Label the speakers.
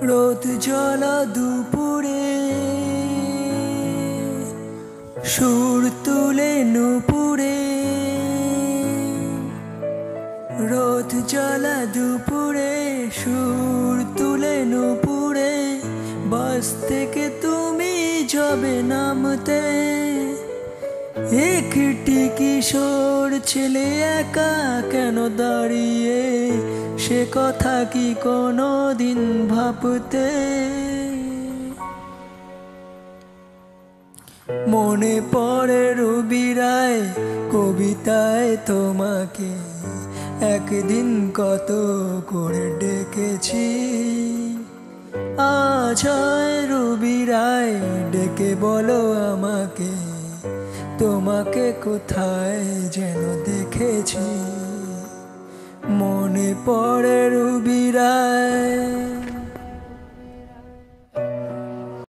Speaker 1: রোদ জ্বলা দুপুরে সুর তুলে নুপুরে, রোদ জ্বলা দুপুরে সুর তুলে নুপুরে, বাস থেকে তুমি যাবে নামতে। একটি কিশোর ছেলে একা কেন দাঁড়িয়ে, সে কথা কি কোনো দিন ভাবতে? মনে পড়ে রবি রায় কবিতায় তোমাকে, একদিন কত করে ডেকেছি। আজ হয় রবি রায়, ডেকে বলো আমাকে, তোমাকে কোথায় যেন দেখেছি। মনে পড়ে রবি রায়।